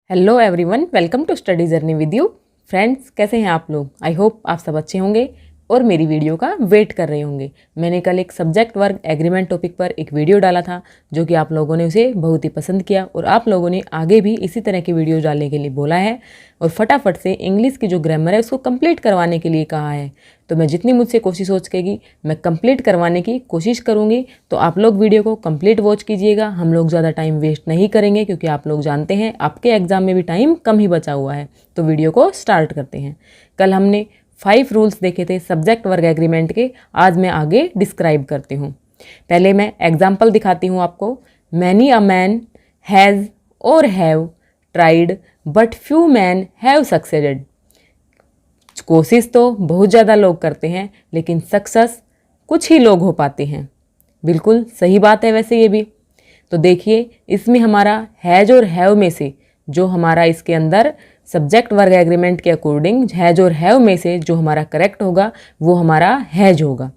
Hello everyone, welcome to study journey with you. Friends, कैसे हैं आप लोग? आई होप आप सब अच्छे होंगे और मेरी वीडियो का वेट कर रहे होंगे। मैंने कल एक सब्जेक्ट वर्ग एग्रीमेंट टॉपिक पर एक वीडियो डाला था जो कि आप लोगों ने उसे बहुत ही पसंद किया और आप लोगों ने आगे भी इसी तरह की वीडियो डालने के लिए बोला है और फटाफट से इंग्लिश की जो ग्रामर है उसको कंप्लीट करवाने के लिए कहा है। तो मैं जितनी मुझसे कोशिश हो सकेगी मैं कंप्लीट करवाने की कोशिश करूँगी। तो आप लोग वीडियो को कंप्लीट वॉच कीजिएगा। हम लोग ज़्यादा टाइम वेस्ट नहीं करेंगे क्योंकि आप लोग जानते हैं आपके एग्ज़ाम में भी टाइम कम ही बचा हुआ है। तो वीडियो को स्टार्ट करते हैं। कल हमने 5 रूल्स देखे थे सब्जेक्ट वर्ग एग्रीमेंट के। आज मैं आगे डिस्क्राइब करती हूँ। पहले मैं एग्जाम्पल दिखाती हूँ आपको। मैनी अ मैन हैज़ और have tried but few man have succeeded. कोशिश तो बहुत ज़्यादा लोग करते हैं लेकिन सक्सेस कुछ ही लोग हो पाते हैं। बिल्कुल सही बात है वैसे ये भी। तो देखिए, इसमें हमारा हैज और हैव में से जो हमारा इसके अंदर सब्जेक्ट वर्ग एग्रीमेंट के अकॉर्डिंग हैज और हैव में से जो हमारा करेक्ट होगा वो हमारा हैज होगा।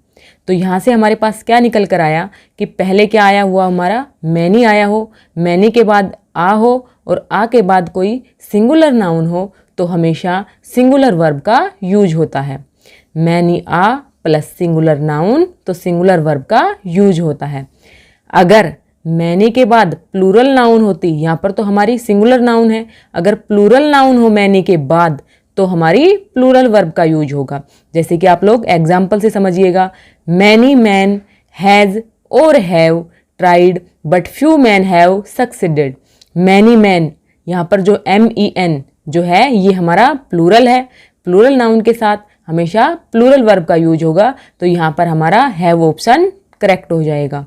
तो यहाँ से हमारे पास क्या निकल कर आया कि पहले क्या आया हुआ हमारा मैनी आया हो, मैनी के बाद आ हो और आ के बाद कोई सिंगुलर नाउन हो तो हमेशा सिंगुलर वर्ब का यूज होता है। मैनी आ प्लस सिंगुलर नाउन तो सिंगुलर वर्ब का यूज होता है। अगर मैनी के बाद प्लूरल नाउन होती, यहाँ पर तो हमारी सिंगुलर नाउन है, अगर प्लूरल नाउन हो मैनी के बाद तो हमारी प्लूरल वर्ब का यूज होगा। जैसे कि आप लोग एग्जाम्पल से समझिएगा। मैनी मैन हैज़ और have tried but few man have succeeded. Many man, यहाँ पर जो MEN जो है ये हमारा प्लूरल है। प्लूरल नाउन के साथ हमेशा प्लूरल वर्ब का यूज होगा तो यहाँ पर हमारा हैव ऑप्शन करेक्ट हो जाएगा।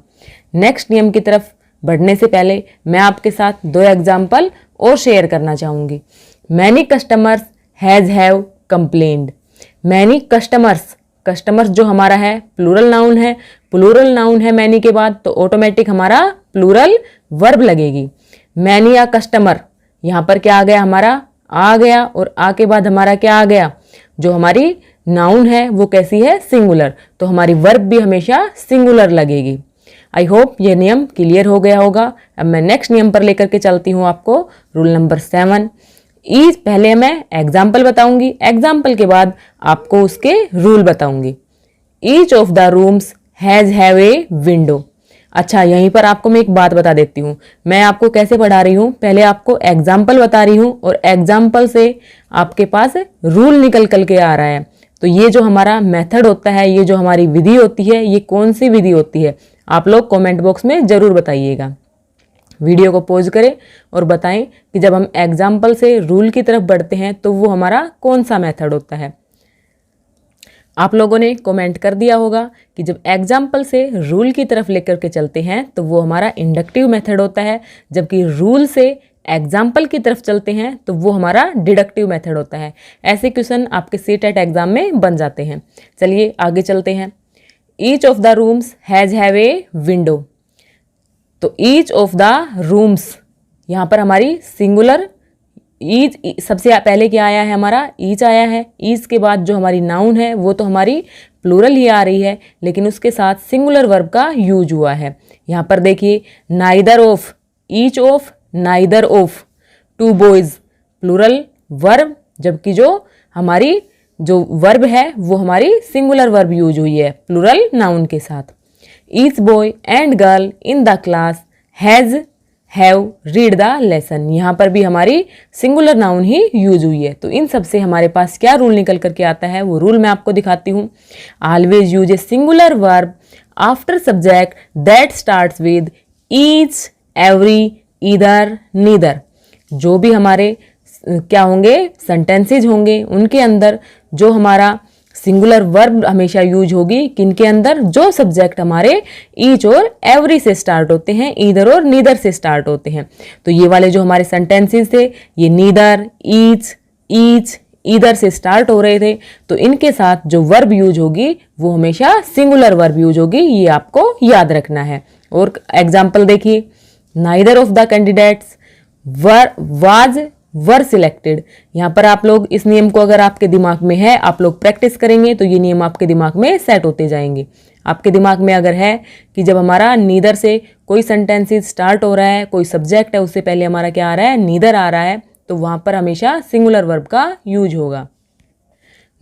नेक्स्ट नियम की तरफ बढ़ने से पहले मैं आपके साथ 2 एग्जाम्पल और शेयर करना चाहूँगी। Many customers has have complained. Many customers, customers जो हमारा है प्लूरल नाउन है, प्लूरल नाउन है मैनी के बाद तो ऑटोमेटिक हमारा प्लूरल वर्ब लगेगी। मैनी आ कस्टमर, यहाँ पर क्या आ गया हमारा आ गया और आ के बाद हमारा क्या आ गया, जो हमारी नाउन है वो कैसी है सिंगुलर, तो हमारी वर्ब भी हमेशा सिंगुलर लगेगी। आई होप ये नियम क्लियर हो गया होगा। अब मैं नेक्स्ट नियम पर लेकर के चलती हूँ आपको। Rule number 7। पहले मैं एग्जाम्पल बताऊंगी, एग्जाम्पल के बाद आपको उसके रूल बताऊंगी। Each of the rooms has have a window. अच्छा, यहीं पर आपको मैं एक बात बता देती हूँ। मैं आपको कैसे पढ़ा रही हूँ, पहले आपको एग्जाम्पल बता रही हूँ और एग्जाम्पल से आपके पास रूल निकल कर के आ रहा है। तो ये जो हमारा मेथड होता है, ये जो हमारी विधि होती है, ये कौन सी विधि होती है आप लोग कमेंट बॉक्स में ज़रूर बताइएगा। वीडियो को पॉज करें और बताएं कि जब हम एग्जाम्पल से रूल की तरफ बढ़ते हैं तो वो हमारा कौन सा मेथड होता है। आप लोगों ने कमेंट कर दिया होगा कि जब एग्जाम्पल से रूल की तरफ लेकर के चलते हैं तो वो हमारा इंडक्टिव मेथड होता है, जबकि रूल से एग्जाम्पल की तरफ चलते हैं तो वो हमारा डिडक्टिव मेथड होता है। ऐसे क्वेश्चन आपके CTET एग्जाम में बन जाते हैं। चलिए आगे चलते हैं। Each of the rooms has have a window. तो ईच ऑफ द रूम्स, यहाँ पर हमारी सिंगुलर ईच, सबसे पहले क्या आया है हमारा ईच आया है। ईच के बाद जो हमारी नाउन है वो तो हमारी प्लूरल ही आ रही है लेकिन उसके साथ सिंगुलर वर्ब का यूज हुआ है। यहाँ पर देखिए, neither of, each of, neither of, 2 boys plural verb, जबकि जो हमारी जो वर्ब है वो हमारी सिंगुलर वर्ब यूज हुई है प्लूरल नाउन के साथ। Each boy and girl in the class has have read the lesson, यहाँ पर भी हमारी सिंगुलर नाउन ही यूज हुई है। तो इन सब से हमारे पास क्या रूल निकल करके आता है वो रूल मैं आपको दिखाती हूँ। Always use a singular verb after subject that starts with each, every, either, neither. जो भी हमारे क्या होंगे सेंटेंसेज होंगे उनके अंदर जो हमारा सिंगुलर वर्ब हमेशा यूज होगी, किनके अंदर, जो सब्जेक्ट हमारे ईच और एवरी से स्टार्ट होते हैं, ईदर और नीदर से स्टार्ट होते हैं। तो ये वाले जो हमारे सेंटेंसेस थे ये नीदर, ईच, ईदर से स्टार्ट हो रहे थे तो इनके साथ जो वर्ब यूज होगी वो हमेशा सिंगुलर वर्ब यूज होगी, ये आपको याद रखना है। और एग्जाम्पल देखिए, neither of the candidates were selected. यहाँ पर आप लोग इस नियम को अगर आपके दिमाग में है, आप लोग प्रैक्टिस करेंगे तो ये नियम आपके दिमाग में सेट होते जाएंगे। आपके दिमाग में अगर है कि जब हमारा नीदर से कोई सेंटेंसेस स्टार्ट हो रहा है, कोई सब्जेक्ट है, उससे पहले हमारा क्या आ रहा है नीदर आ रहा है, तो वहाँ पर हमेशा सिंगुलर वर्ब का यूज होगा।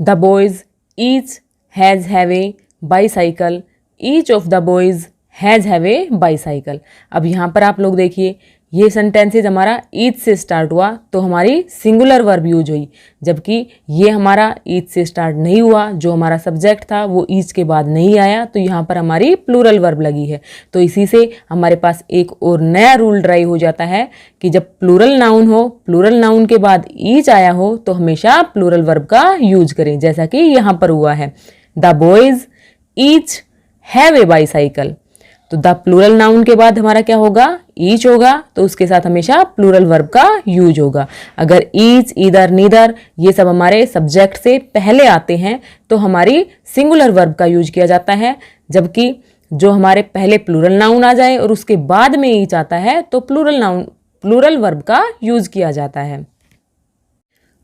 The boys each has have a bicycle, each of the boys has have a bicycle. अब यहाँ पर आप लोग देखिए, ये सेंटेंसेज हमारा ईच से स्टार्ट हुआ तो हमारी सिंगुलर वर्ब यूज हुई, जबकि ये हमारा ईच से स्टार्ट नहीं हुआ, जो हमारा सब्जेक्ट था वो ईच के बाद नहीं आया, तो यहाँ पर हमारी प्लूरल वर्ब लगी है। तो इसी से हमारे पास एक और नया रूल ड्राइव हो जाता है कि जब प्लूरल नाउन हो, प्लूरल नाउन के बाद ईच आया हो, तो हमेशा प्लूरल वर्ब का यूज करें, जैसा कि यहाँ पर हुआ है। The boys each have a bicycle, तो द प्लूरल नाउन के बाद हमारा क्या होगा, ईच होगा, तो उसके साथ हमेशा प्लूरल वर्ब का यूज होगा। अगर ईच, ईदर, नीदर ये सब हमारे सब्जेक्ट से पहले आते हैं तो हमारी सिंगुलर वर्ब का यूज किया जाता है, जबकि जो हमारे पहले प्लूरल नाउन आ जाए और उसके बाद में ईच आता है तो प्लूरल वर्ब का यूज किया जाता है।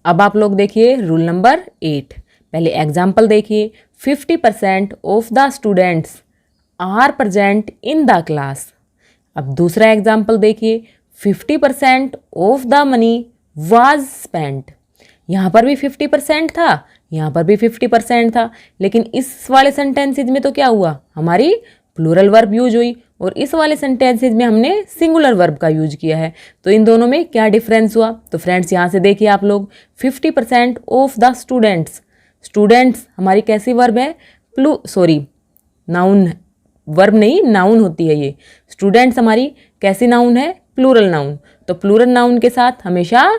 अब आप लोग देखिए रूल नंबर 8। पहले एग्जाम्पल देखिए, 50% of the students are present in the class. अब दूसरा एग्जाम्पल देखिए, 50% of the money was spent. यहाँ पर भी 50% था, यहाँ पर भी 50% था, लेकिन इस वाले सेंटेंसेज में तो क्या हुआ, हमारी प्लूरल वर्ब यूज हुई, और इस वाले सेंटेंसेज में हमने सिंगुलर वर्ब का यूज किया है। तो इन दोनों में क्या डिफरेंस हुआ, तो फ्रेंड्स यहाँ से देखिए आप लोग, 50% ऑफ द स्टूडेंट्स, स्टूडेंट्स हमारी कैसी वर्ब है, नाउन, वर्ब नहीं नाउन होती है ये। स्टूडेंट्स हमारी कैसी नाउन है, प्लूरल नाउन, तो प्लूरल नाउन के साथ हमेशा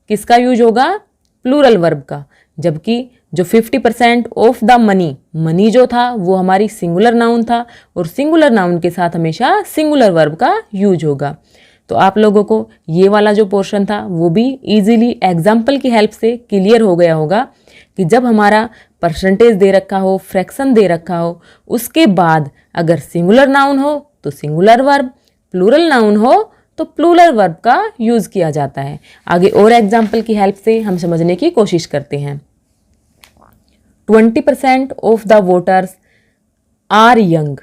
किसका यूज होगा, प्लूरल वर्ब का। जबकि जो 50% ऑफ द मनी, मनी जो था वो हमारी सिंगुलर नाउन था, और सिंगुलर नाउन के साथ हमेशा सिंगुलर वर्ब का यूज होगा। तो आप लोगों को ये वाला जो पोर्शन था वो भी इजीली एग्जाम्पल की हेल्प से क्लियर हो गया होगा कि जब हमारा परसेंटेज दे रखा हो, फ्रैक्शन दे रखा हो, उसके बाद अगर सिंगुलर नाउन हो तो सिंगुलर वर्ब, प्लूरल नाउन हो तो प्लूरल वर्ब का यूज़ किया जाता है। आगे और एग्जाम्पल की हेल्प से हम समझने की कोशिश करते हैं। 20% of the voters are young,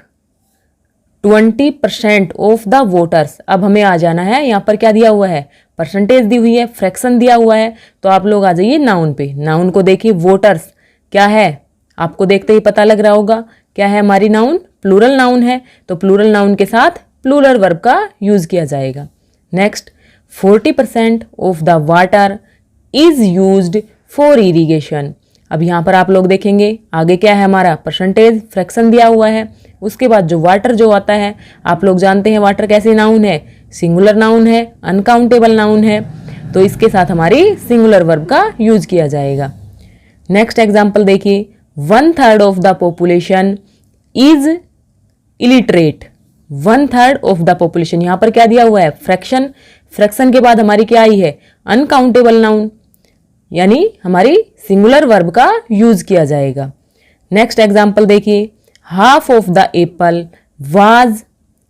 20% of the voters. अब हमें आ जाना है, यहाँ पर क्या दिया हुआ है, परसेंटेज दी हुई है, फ्रैक्शन दिया हुआ है, तो आप लोग आ जाइए नाउन पे। नाउन को देखिए, वोटर्स क्या है, आपको देखते ही पता लग रहा होगा क्या है, हमारी नाउन प्लूरल नाउन है, तो प्लूरल नाउन के साथ प्लूरल वर्ब का यूज किया जाएगा। Next, 40% of the water is used for irrigation. अब यहाँ पर आप लोग देखेंगे आगे क्या है, हमारा परसेंटेज फ्रैक्शन दिया हुआ है, उसके बाद जो वाटर जो आता है, आप लोग जानते हैं वाटर कैसी नाउन है, सिंगुलर नाउन है, अनकाउंटेबल नाउन है, तो इसके साथ हमारी सिंगुलर वर्ब का यूज किया जाएगा। नेक्स्ट एग्जाम्पल देखिए, 1/3 of the population is illiterate, 1/3 of the population. यहाँ पर क्या दिया हुआ है, फ्रैक्शन, फ्रैक्शन के बाद हमारी क्या आई है, अनकाउंटेबल नाउन, यानी हमारी सिंगुलर वर्ब का यूज किया जाएगा। नेक्स्ट एग्जाम्पल देखिए, half of the apple was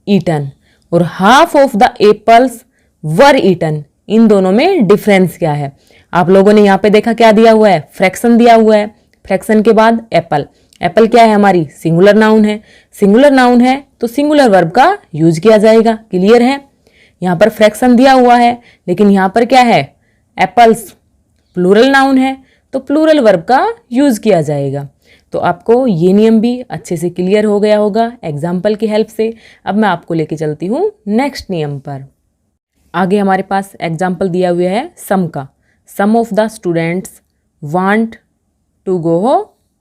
eaten और half of the apples were eaten. इन दोनों में डिफरेंस क्या है, आप लोगों ने यहाँ पे देखा क्या दिया हुआ है, फ्रैक्शन दिया हुआ है, फ्रैक्शन के बाद एप्पल, एप्पल क्या है, हमारी सिंगुलर नाउन है, सिंगुलर नाउन है तो सिंगुलर वर्ब का यूज किया जाएगा, क्लियर है। यहाँ पर फ्रैक्शन दिया हुआ है, लेकिन यहाँ पर क्या है, एप्पल्स प्लूरल नाउन है तो प्लूरल वर्ब का यूज किया जाएगा। तो आपको ये नियम भी अच्छे से क्लियर हो गया होगा एग्जाम्पल की हेल्प से। अब मैं आपको लेके चलती हूँ नेक्स्ट नियम पर। आगे हमारे पास एग्जाम्पल दिया हुआ है सम का, some of the students want to go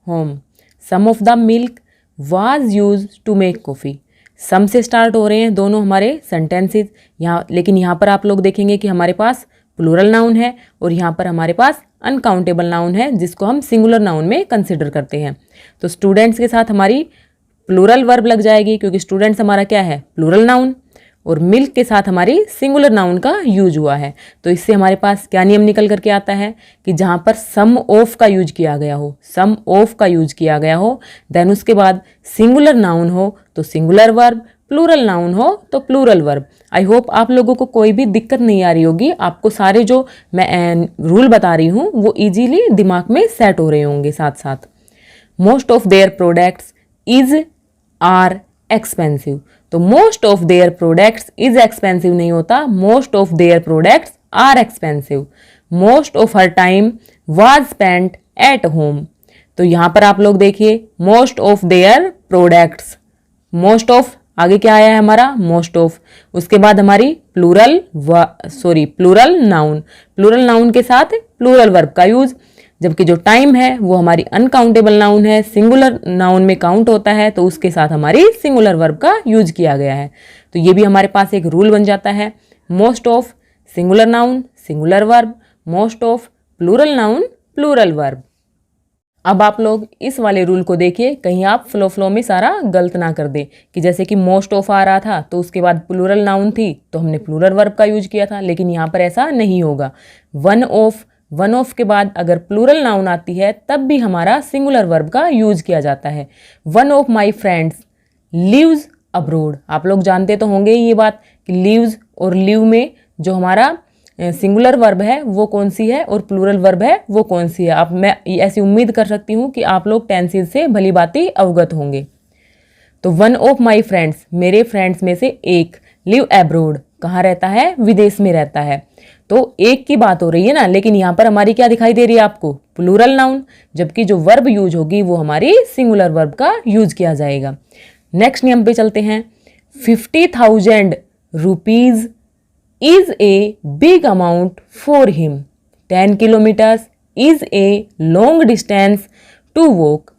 home, some of the milk was used to make coffee. Some से स्टार्ट हो रहे हैं दोनों हमारे सेंटेंसेस यहाँ, लेकिन यहाँ पर आप लोग देखेंगे कि हमारे पास प्लूरल नाउन है और यहाँ पर हमारे पास अनकाउंटेबल नाउन है जिसको हम सिंगुलर नाउन में कंसिडर करते हैं। तो स्टूडेंट्स के साथ हमारी प्लूरल वर्ब लग जाएगी क्योंकि स्टूडेंट्स हमारा क्या है, प्लूरल नाउन, और मिल्क के साथ हमारी सिंगुलर नाउन का यूज हुआ है। तो इससे हमारे पास क्या नियम निकल करके आता है कि जहाँ पर सम ऑफ का यूज किया गया हो, सम ऑफ का यूज किया गया हो, देन उसके बाद सिंगुलर नाउन हो तो सिंगुलर वर्ब, प्लूरल नाउन हो तो प्लूरल वर्ब। आई होप आप लोगों को कोई भी दिक्कत नहीं आ रही होगी, आपको सारे जो मैं रूल बता रही हूँ वो इजीली दिमाग में सेट हो रहे होंगे साथ साथ। Most of their products is are expensive, तो most of their products is expensive नहीं होता, most of their products are expensive. Most of her time was spent at home. तो यहाँ पर आप लोग देखिए most of their products, most of आगे क्या आया है हमारा मोस्ट ऑफ, उसके बाद हमारी प्लूरल नाउन, प्लूरल नाउन के साथ प्लूरल वर्ब का यूज, जबकि जो टाइम है वो हमारी अनकाउंटेबल नाउन है, सिंगुलर नाउन में काउंट होता है तो उसके साथ हमारी सिंगुलर वर्ब का यूज किया गया है। तो ये भी हमारे पास एक रूल बन जाता है, most of singular noun singular verb, most of plural noun plural verb. अब आप लोग इस वाले रूल को देखिए, कहीं आप फ्लो में सारा गलत ना कर दे कि जैसे कि मोस्ट ऑफ आ रहा था तो उसके बाद प्लूरल नाउन थी तो हमने प्लूरल वर्ब का यूज किया था, लेकिन यहाँ पर ऐसा नहीं होगा। वन ऑफ के बाद अगर प्लूरल नाउन आती है तब भी हमारा सिंगुलर वर्ब का यूज किया जाता है। One of my friends lives abroad, आप लोग जानते तो होंगे ये बात कि लिव्स और लिव में जो हमारा सिंगुलर वर्ब है वो कौन सी है और प्लूरल वर्ब है वो कौन सी है। अब मैं ऐसी उम्मीद कर सकती हूँ कि आप लोग टेंसेस से भली भांति अवगत होंगे। तो वन ऑफ माई फ्रेंड्स, मेरे फ्रेंड्स में से एक, लिव एब्रोड, कहाँ रहता है, विदेश में रहता है। तो एक की बात हो रही है ना, लेकिन यहाँ पर हमारी क्या दिखाई दे रही है आपको, प्लूरल नाउन, जबकि जो वर्ब यूज होगी वो हमारी सिंगुलर वर्ब का यूज किया जाएगा। नेक्स्ट नियम पे चलते हैं। 50,000 rupees is a big amount for him. 10 kilometers is a long distance to walk.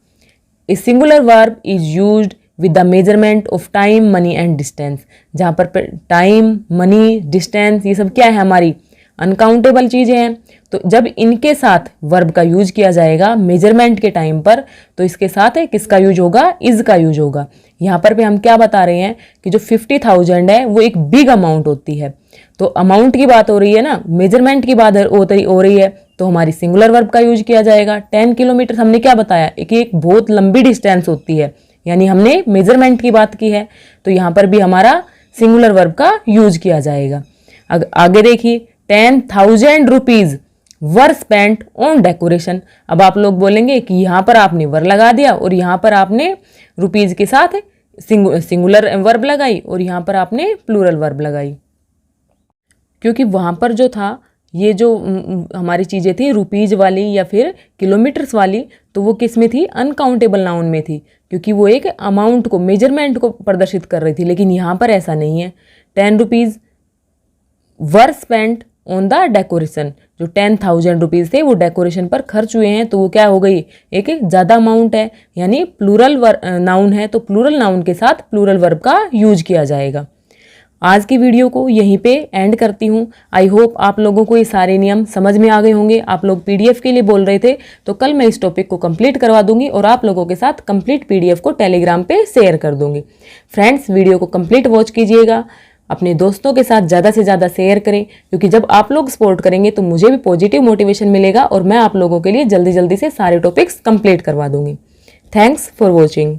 A singular verb is used with the measurement of time, money and distance. जहाँ पर time, money, distance ये सब क्या है, हमारी अनकाउंटेबल चीज़ें हैं। तो जब इनके साथ वर्ब का यूज किया जाएगा मेजरमेंट के टाइम पर, तो इसके साथ है किसका यूज होगा, इज का यूज होगा। यहाँ पर भी हम क्या बता रहे हैं कि जो 50,000 है वो एक बिग अमाउंट होती है। तो अमाउंट की बात हो रही है ना, मेजरमेंट की बात हो रही है, तो हमारी सिंगुलर वर्ब का यूज किया जाएगा। 10 किलोमीटर हमने क्या बताया, एक बहुत लंबी डिस्टेंस होती है, यानी हमने मेजरमेंट की बात की है, तो यहाँ पर भी हमारा सिंगुलर वर्ब का यूज किया जाएगा। आगे देखिए, 10,000 rupees were spent on decoration. अब आप लोग बोलेंगे कि यहाँ पर आपने वर लगा दिया और यहाँ पर आपने रुपीज के साथ सिंगुलर वर्ब लगाई और यहाँ पर आपने प्लूरल वर्ब लगाई, क्योंकि वहाँ पर जो था ये जो हमारी चीज़ें थी रुपीज़ वाली या फिर किलोमीटर्स वाली, तो वो किस में थी, अनकाउंटेबल नाउन में थी, क्योंकि वो एक अमाउंट को, मेजरमेंट को प्रदर्शित कर रही थी। लेकिन यहाँ पर ऐसा नहीं है। 10 rupees were spent on the decoration, जो 10,000 रुपीज़ थे वो डेकोरेशन पर खर्च हुए हैं, तो वो क्या हो गई, एक ज़्यादा अमाउंट है, यानी प्लूरल नाउन है तो प्लूरल नाउन के साथ प्लूरल वर्ब का यूज किया जाएगा। आज की वीडियो को यहीं पे एंड करती हूँ। आई होप आप लोगों को ये सारे नियम समझ में आ गए होंगे। आप लोग पीडीएफ के लिए बोल रहे थे, तो कल मैं इस टॉपिक को कंप्लीट करवा दूंगी और आप लोगों के साथ कंप्लीट पीडीएफ को टेलीग्राम पे शेयर कर दूंगी। फ्रेंड्स, वीडियो को कंप्लीट वॉच कीजिएगा, अपने दोस्तों के साथ ज़्यादा से ज़्यादा शेयर करें, क्योंकि जब आप लोग सपोर्ट करेंगे तो मुझे भी पॉजिटिव मोटिवेशन मिलेगा और मैं आप लोगों के लिए जल्दी जल्दी से सारे टॉपिक्स कंप्लीट करवा दूंगी। Thanks for watching.